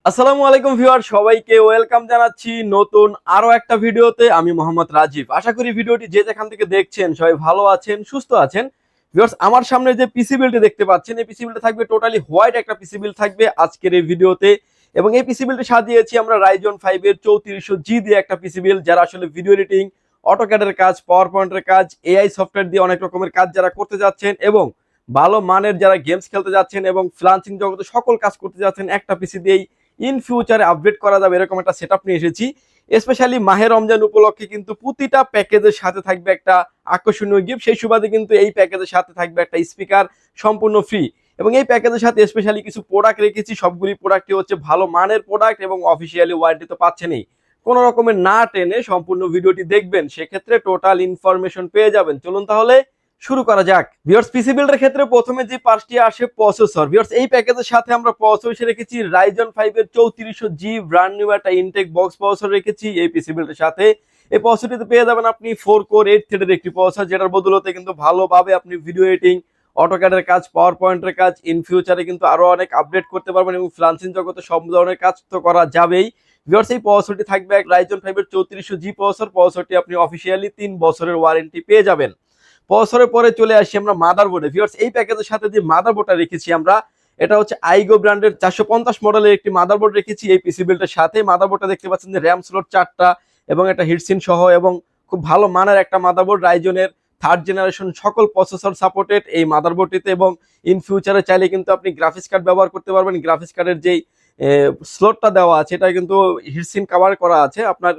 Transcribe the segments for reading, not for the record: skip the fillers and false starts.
আসসালামু আলাইকুম ভিউয়ার, সবাইকে ওয়েলকাম জানাচ্ছি নতুন আরো একটা ভিডিওতে। আমি মোহাম্মদ রাজীব। আশা করি ভিডিওটি যে যেখান থেকে দেখছেন সবাই ভালো আছেন, সুস্থ আছেন। ভিউয়ার্স, আমার সামনে যে পিসি বিলটি দেখতে পাচ্ছেন, এই পিসি বিলটা থাকবে টোটালি হোয়াইট একটা পিসি বিল থাকবে আজকের এই ভিডিওতে। এবং এই পিসি বিলটি সাজিয়েছি আমরা রাইজন 5 এর 3400G দিয়ে একটা পিসি বিল, যারা আসলে ভিডিও এডিটিং, অটোক্যাডের কাজ, পাওয়ার পয়েন্টের কাজ, এআই সফটওয়্যার দিয়ে অনেক রকমের কাজ যারা করতে যাচ্ছেন এবং ভালো মানের যারা গেমস খেলতে যাচ্ছেন এবং ফ্রিল্যান্সিং জগতে সকল কাজ করতে যাচ্ছেন, একটা পিসি দিয়েই ইন ফিউচারে আপডেট করা যাবে এরকম একটা সেটআপ নিয়ে এসেছি। স্পেশালি মাহে রমজান উপলক্ষে কিন্তু প্রতিটা প্যাকেজের সাথে থাকবে একটা আকর্ষণীয় গিফট। সেই সুবাদে কিন্তু এই প্যাকেজের সাথে থাকবে একটা স্পিকার সম্পূর্ণ ফ্রি। এবং এই প্যাকেজের সাথে স্পেশালি কিছু প্রোডাক্ট রেখেছি, সবগুলি প্রোডাক্টই হচ্ছে ভালো মানের প্রোডাক্ট এবং অফিসিয়ালি ওয়ারেন্টি তো পাচ্ছেনই। কোনো রকমের না টেনে সম্পূর্ণ ভিডিওটি দেখবেন, সেক্ষেত্রে টোটাল ইনফরমেশন পেয়ে যাবেন। চলুন তাহলে শুরু করা যাক। ভিউয়ার্স, পিসি বিল্ডের ক্ষেত্রে প্রথমে যে পার্টটি আসে প্রসেসর। ভিউয়ার্স, এই প্যাকেজের সাথে আমরা প্রসেসর হিসেবে রেখেছি রাইজন 5 এর 3400G ব্র্যান্ড নিউ একটা ইনটেক বক্স প্রসেসর রেখেছি এই পিসি বিল্ডের সাথে। এই প্রসেসরটিতে পেয়ে যাবেন আপনি 4 কোর 8 থ্রেডের একটি প্রসেসর, যেটার বদৌলতে কিন্তু ভালোভাবে আপনি ভিডিও এডিটিং, অটোক্যাডের কাজ, পাওয়ার পয়েন্টের কাজ ইন ফিউচারে কিন্তু আরো অনেক আপডেট করতে পারবেন এবং ফ্রিল্যান্সিং জগতে সব ধরনের কাজ তো করা যাবেই। ভিউয়ার্স, এই প্রসেসরটি থাকবে রাইজন 5 এর 3400G প্রসেসর। প্রসেসরটি আপনি অফিসিয়ালি 3 বছরের ওয়ারেন্টি পেয়ে যাবেন। প্রসেসরের পরে চলে আসি আমরা মাদারবোর্ডে। ভিউয়ার্স, এই প্যাকেজের সাথে যে মাদারবোর্ডটা রেখেছি আমরা, এটা হচ্ছে আইগো ব্র্যান্ডের 450 মডেলের একটি মাদারবোর্ড রেখেছি এই পিসি বিল্ডের সাথে। মাদারবোর্ডটা দেখতে পাচ্ছেন যে র্যাম স্লট 4টা এবং একটা হিটসিন সহ এবং খুব ভালো মানের একটা মাদারবোর্ড। রাইজনের 3rd জেনারেশন সকল প্রসেসর সাপোর্টেড এই মাদারবোর্ডটিতে। এবং ইন ফিউচারে চাইলে কিন্তু আপনি গ্রাফিক্স কার্ড ব্যবহার করতে পারবেন। গ্রাফিক্স কার্ডের যেই স্লটটা দেওয়া আছে এটা কিন্তু হিটসিন কভার করা আছে। আপনার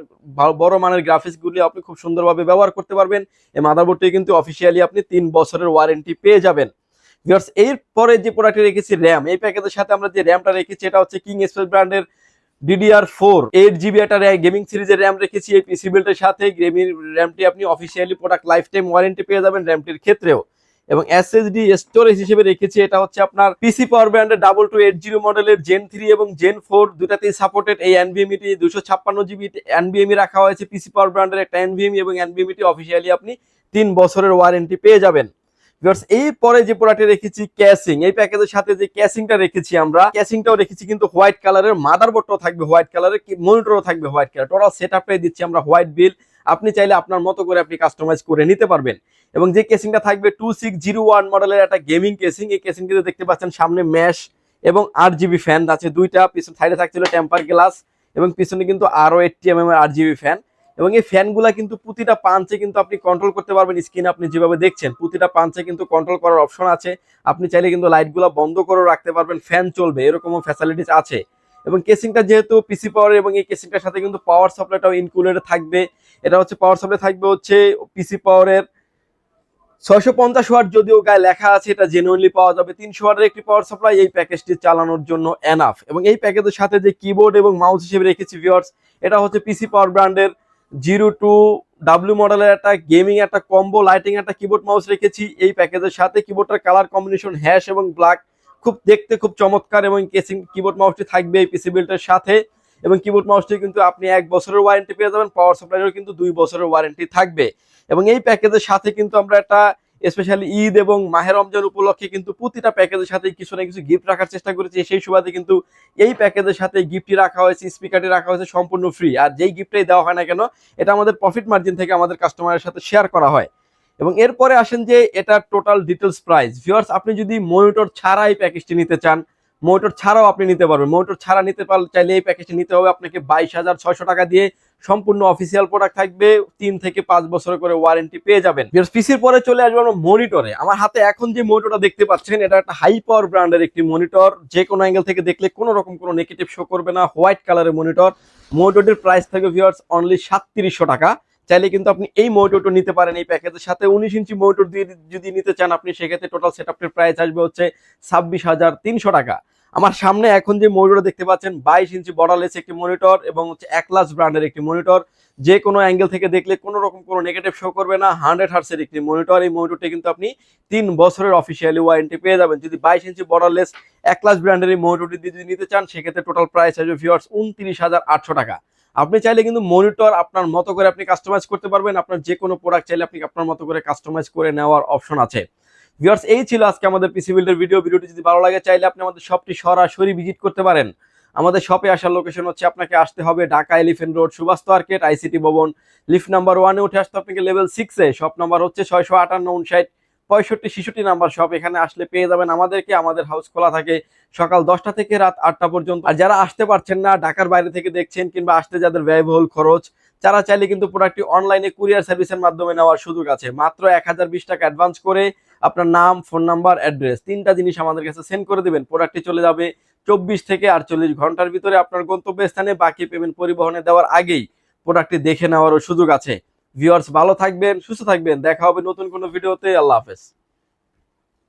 বড় মানের গ্রাফিক্সগুলি আপনি খুব সুন্দরভাবে ব্যবহার করতে পারবেন। এই মাদারবোর্ডটি কিন্তু অফিসিয়ালি আপনি 3 বছরের ওয়ারেন্টি পেয়ে যাবেন। ভিউয়ার্স, এরপরে যে প্রোডাক্টে রেখেছি র্যাম। এই প্যাকেজের সাথে আমরা যে র্যামটা রেখেছি এটা হচ্ছে কিং স্পেস ব্র্যান্ডের DDR4 8GB একটা গেমিং সিরিজের র্যাম রেখেছি এই পিসি বিল্ডের সাথে। গেমিং র্যামটি আপনি officially product life time warranty পেয়ে যাবেন র্যামটির ক্ষেত্রেও। এবং এসএসডি স্টোরেজ হিসেবে রেখেছি, এটা হচ্ছে আপনার পিসি পাওয়ার ব্র্যান্ডের 2280 মডেলের জেন 3 এবং জেন 4 দুটাতেই সাপোর্টেড এই এনভিএমইটি 256GB এনভিএমই রাখা হয়েছে। পিসি পাওয়ার ব্র্যান্ডের একটা এনভিএমই এবং এনভিএমইটি অফিসিয়ালি আপনি 3 বছরের ওয়ারেন্টি পেয়ে যাবেন। ভিউয়ার্স, এই পরে যে প্রোডাক্টে রেখেছি ক্যাসিং। এই প্যাকেজের সাথে যে ক্যাসিংটা রেখেছি আমরা, ক্যাসিংটাও রেখেছি কিন্তু হোয়াইট কালারের। মাদারবোর্ডটাও থাকবে হোয়াইট কালারের, মনিটরও থাকবে হোয়াইট কালার। টোটাল সেটআপটাই দিচ্ছি আমরা হোয়াইট বিল। আপনি চাইলে আপনার মতো করে আপনি কাস্টমাইজ করে নিতে পারবেন। এবং যে কেসিংটা থাকবে 2601 মডেলের একটা গেমিং কেসিং। এই কেসিংটিতে দেখতে পাচ্ছেন সামনে ম্যাশ এবং 8GB ফ্যান আছে দুইটা। পিছনে সাইডে থাকছিল টেম্পার গ্লাস এবং পিছনে কিন্তু আরো 80mm এর 8GB ফ্যান। এবং এই ফ্যানগুলা কিন্তু প্রতিটা পাঞ্চে কিন্তু আপনি কন্ট্রোল করতে পারবেন। স্ক্রিনে আপনি যেভাবে দেখছেন প্রতিটা পাঞ্চে কিন্তু কন্ট্রোল করার অপশন আছে। আপনি চাইলে কিন্তু লাইটগুলো বন্ধ করে রাখতে পারবেন, ফ্যান চলবে, এরকমও ফ্যাসিলিটিস আছে। এবং কেসিংটা যেহেতু পিসি পাওয়ার এবং এই কেসিংটার সাথে কিন্তু পাওয়ার সাপ্লাইটাও ইনক্লুডেড থাকবে। এটা হচ্ছে পাওয়ার সাপ্লাই থাকবে হচ্ছে পিসি পাওয়ারের 650 ওয়াট, যদিও গায়ে লেখা আছে এটা জেনুইনলি পাওয়া যাবে 300 ওয়াটের একটি পাওয়ার সাপ্লাই এই প্যাকেজটি চালানোর জন্য এনাফ। এবং এই প্যাকেজের সাথে যে কিবোর্ড এবং মাউস হিসেবে রেখেছি ভিউয়ার্স, এটা হচ্ছে পিসি পাওয়ার ব্র্যান্ডের 02W মডেলের একটা গেমিং একটা কম্বো লাইটিং একটা কিবোর্ড মাউস রেখেছি এই প্যাকেজের সাথে। কিবোর্ডটার কালার কম্বিনেশন হ্যাশ এবং ব্ল্যাক, খুব দেখতে খুব চমৎকার। এবং কেসিং কিবোর্ড মাউসটি থাকবে এই পিসি বিল্ডের সাথে। এবং কিবোর্ড মাউসটি কিন্তু আপনি 1 বছরের ওয়ারেন্টি পেয়ে যাবেন। পাওয়ার সাপ্লাইয়েরও কিন্তু 2 বছরের ওয়ারেন্টি থাকবে। এবং এই প্যাকেজের সাথে কিন্তু আমরা একটা স্পেশালি ঈদ এবং মাহে রমজান উপলক্ষে কিন্তু প্রতিটা প্যাকেজের সাথে কিছু না কিছু গিফট রাখার চেষ্টা করেছি। সেই সুবাদে কিন্তু এই প্যাকেজের সাথে গিফটটি রাখা হয়েছে, স্পিকারটি রাখা হয়েছে সম্পূর্ণ ফ্রি। আর যেই গিফটটাই দেওয়া হয় না কেন, এটা আমাদের প্রফিট মার্জিন থেকে আমাদের কাস্টমারের সাথে শেয়ার করা হয়। এবং এরপরে আসেন যে এটা টোটাল ডিটেলস প্রাইস। ভিউয়ার্স, আপনি যদি মনিটর ছাড়া এই প্যাকেজটি নিতে চান, মনিটর ছাড়াও আপনি নিতে পারবেন। মনিটর ছাড়া নিতে চাইলে এই প্যাকেজটি নিতে হবে আপনাকে 22,600 টাকা দিয়ে। সম্পূর্ণ অফিসিয়াল প্রোডাক্ট থাকবে, 3 থেকে 5 বছরের করে ওয়ারেন্টি পেয়ে যাবেন। পিসির পরে চলে আসবো আমরা মনিটরে। আমার হাতে এখন যে মনিটরটা দেখতে পাচ্ছেন, এটা একটা হাই পাওয়ার ব্র্যান্ডের একটি মনিটর। যে কোনো অ্যাঙ্গেল থেকে দেখলে কোনো রকম কোনো নেগেটিভ শো করবে না। হোয়াইট কালারের মনিটর। মনিটরটির প্রাইস থাকবে ভিউয়ার্স অনলি 3700 টাকা। চাইলে কিন্তু আপনি এই মনিটরটা নিতে পারেন এই প্যাকেজের সাথে। 19 ইঞ্চি মনিটর দিয়ে যদি নিতে চান আপনি, সেক্ষেত্রে টোটাল সেটআপটির প্রাইস আসবে হচ্ছে 26,300 টাকা। আমার সামনে এখন যে মনিটর দেখতে পাচ্ছেন 22 ইঞ্চি বর্ডারলেস একটি মনিটর এবং হচ্ছে একলাস ব্র্যান্ডের একটি মনিটর। যে কোনো অ্যাঙ্গেল থেকে দেখলে কোনো রকম কোনো নেগেটিভ শো করবে না। 100 হার্টসের একটি মনিটর। এই মনিটরটি কিন্তু আপনি 3 বছরের অফিসিয়ালি ওয়ারেন্টি পেয়ে যাবেন। যদি 22 ইঞ্চি বর্ডারলেস একলাস ব্র্যান্ডের এই মনিটরটি দিয়ে যদি নিতে চান, সেক্ষেত্রে টোটাল প্রাইস আসবে ভিউয়ার্স 29,800 টাকা। আপনি চাইলে কিন্তু মনিটর আপনার মতো করে আপনি কাস্টমাইজ করতে পারবেন। আপনার যে কোনো প্রোডাক্ট চাইলে আপনি আপনার মতো করে কাস্টমাইজ করে নেওয়ার অপশন আছে। ভিউয়ার্স, এই ছিল আজকে আমাদের পিসি বিল্ডের ভিডিওটি যদি ভালো লাগে চাইলে আপনি আমাদের শপটি সরাসরি ভিজিট করতে পারেন। আমাদের শপে আসার লোকেশন হচ্ছে আপনাকে আসতে হবে Dhaka elephant road Subhash market ICT ভবন লিফট নাম্বার 1-এ উঠে আসতে আপনাকে লেভেল 6-এ। শপ নাম্বার হচ্ছে 658-59-65-63 নাম্বার শপ। এখানে আসলে পেয়ে যাবেন আমাদেরকে। আমাদের হাউস খোলা থাকে সকাল 10টা থেকে রাত 8টা পর্যন্ত। আর যারা আসতে পারছেন না, ঢাকার বাইরে থেকে দেখছেন কিংবা আসতে যাদের ব্যয়বহুল খরচ, তারা চাইলে কিন্তু প্রোডাক্টটি অনলাইনে কুরিয়ার সার্ভিসের মাধ্যমে নেওয়ার সুযোগ আছে। মাত্র 1020 টাকা অ্যাডভান্স করে আপনার নাম, ফোন নাম্বার, অ্যাড্রেস 3টা জিনিস আমাদের কাছে সেন্ড করে দিবেন। প্রোডাক্টটি চলে যাবে 24 থেকে 48 ঘন্টার ভিতরে আপনার গন্তব্যস্থানে। বাকি পেমেন্ট পরিবহনে দেওয়ার আগেই প্রোডাক্টটি দেখে নেওয়ারও সুযোগ আছে। ভিউয়ার্স, ভালো থাকবেন, সুস্থ থাকবেন। দেখা হবে নতুন কোনো ভিডিওতে। আল্লাহ হাফেজ।